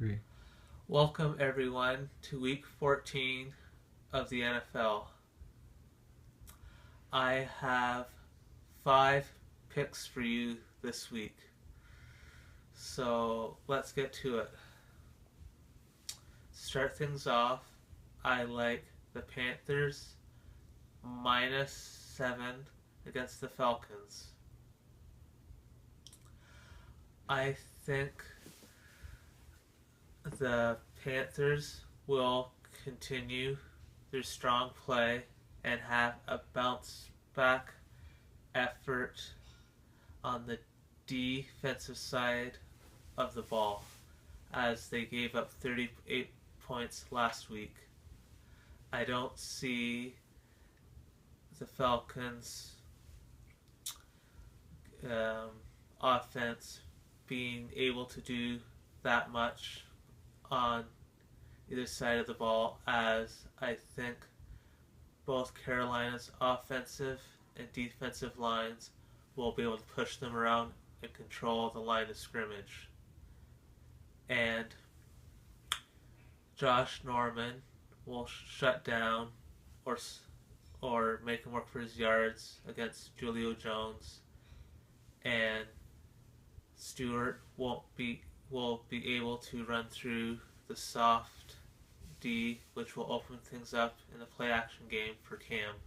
Three. Welcome everyone to week 14 of the NFL. I have 5 picks for you this week. So let's get to it. Start things off, I like the Panthers -7 against the Falcons. I think the Panthers will continue their strong play and have a bounce back effort on the defensive side of the ball, as they gave up 38 points last week. I don't see the Falcons' offense being able to do that much on either side of the ball, as I think both Carolina's offensive and defensive lines will be able to push them around and control the line of scrimmage. And Josh Norman will shut down or make him work for his yards against Julio Jones, and Stewart will be able to run through the soft D, which will open things up in the play action game for Cam.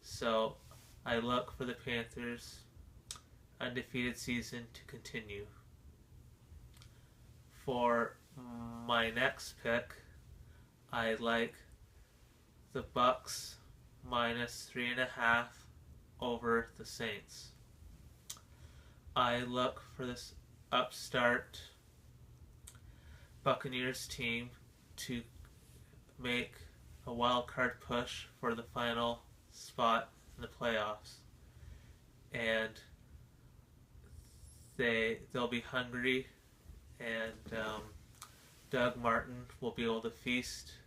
So I look for the Panthers' undefeated season to continue. For my next pick, I like the Bucks -3.5 over the Saints. I look for this upstart Buccaneers team to make a wild card push for the final spot in the playoffs, and they'll be hungry, and Doug Martin will be able to feast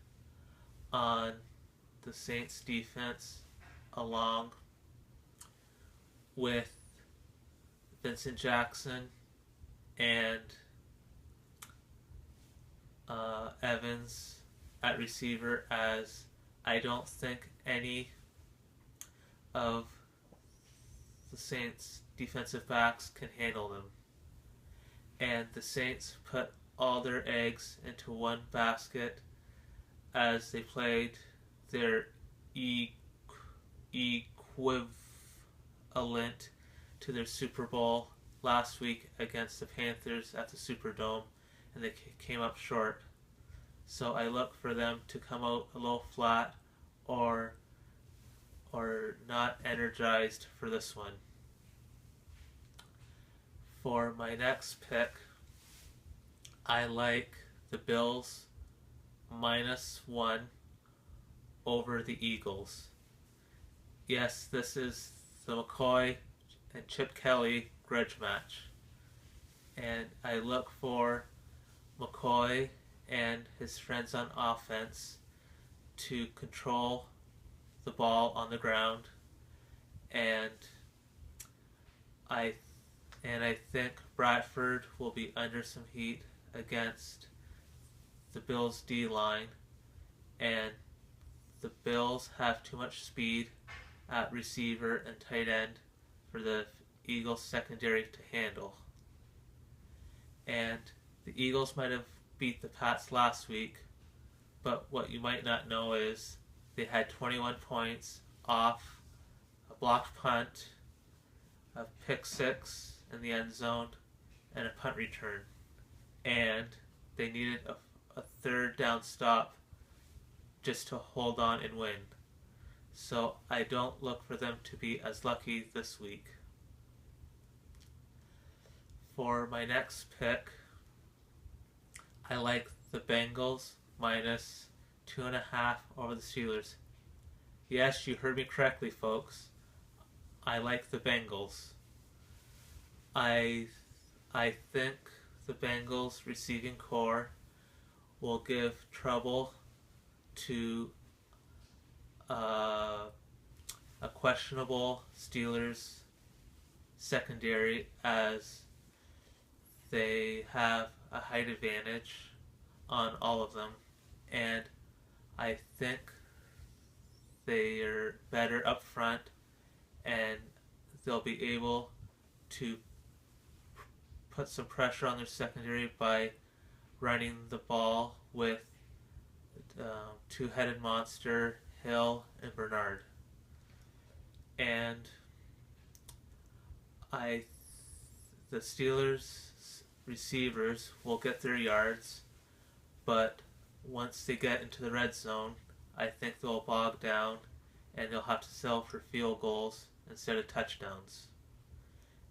on the Saints defense along with Vincent Jackson and Evans at receiver, as I don't think any of the Saints defensive backs can handle them. And the Saints put all their eggs into one basket as they played their equivalent to their Super Bowl last week against the Panthers at the Superdome, and they came up short. So I look for them to come out a little flat or not energized for this one. For my next pick, I like the Bills -1 over the Eagles. Yes, this is the McCoy and Chip Kelly grudge match, and I look for McCoy and his friends on offense to control the ball on the ground, and I think Bradford will be under some heat against the Bills' D line, and the Bills have too much speed at receiver and tight end for the Eagles' secondary to handle. And the Eagles might have beat the Pats last week, but what you might not know is they had 21 points off a blocked punt, a pick six in the end zone, and a punt return. And they needed a third down stop just to hold on and win. So I don't look for them to be as lucky this week. For my next pick, I like the Bengals -2.5 over the Steelers. Yes, you heard me correctly, folks. I like the Bengals. I think the Bengals receiving core will give trouble to a questionable Steelers secondary, as they have a height advantage on all of them, and I think they are better up front, and they'll be able to put some pressure on their secondary by running the ball with two-headed monster, Hill, and Bernard. And the Steelers receivers will get their yards, but once they get into the red zone, I think they'll bog down and they'll have to settle for field goals instead of touchdowns.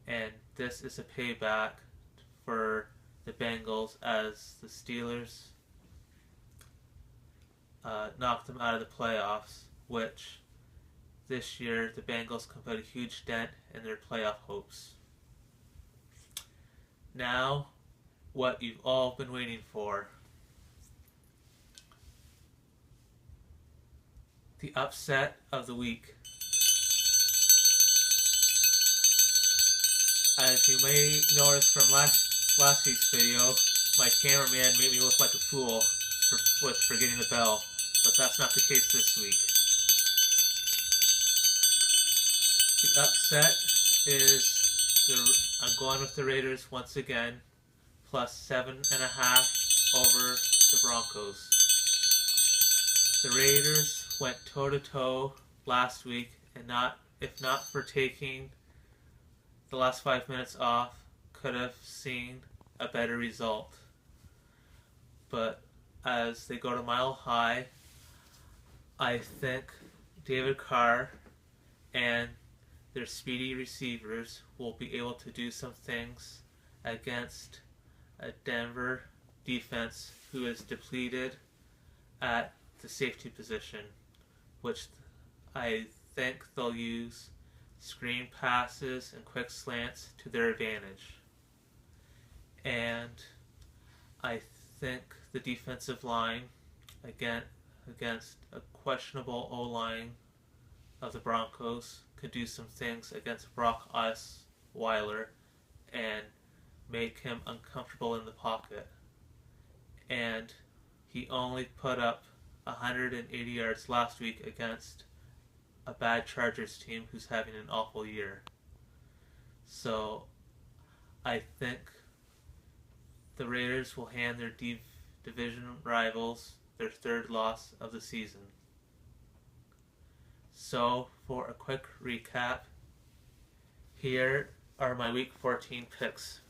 And this is a payback for the Bengals as the Steelers knocked them out of the playoffs, which this year the Bengals can put a huge dent in their playoff hopes. Now, what you've all been waiting for. The upset of the week. As you may notice from last week's video, my cameraman made me look like a fool with forgetting the bell, but that's not the case this week. The upset is I'm going with the Raiders once again, plus 7.5 over the Broncos. The Raiders went toe-to-toe last week, and if not for taking the last 5 minutes off, could have seen a better result. But as they go to Mile High, I think David Carr and their speedy receivers will be able to do some things against a Denver defense who is depleted at the safety position, which I think they'll use screen passes and quick slants to their advantage. And I think the defensive line, again, against a questionable O-line of the Broncos, could do some things against Brock Osweiler and make him uncomfortable in the pocket. And he only put up 180 yards last week against a bad Chargers team who's having an awful year. So I think the Raiders will hand their division rivals their third loss of the season. So for a quick recap, here are my Week 14 picks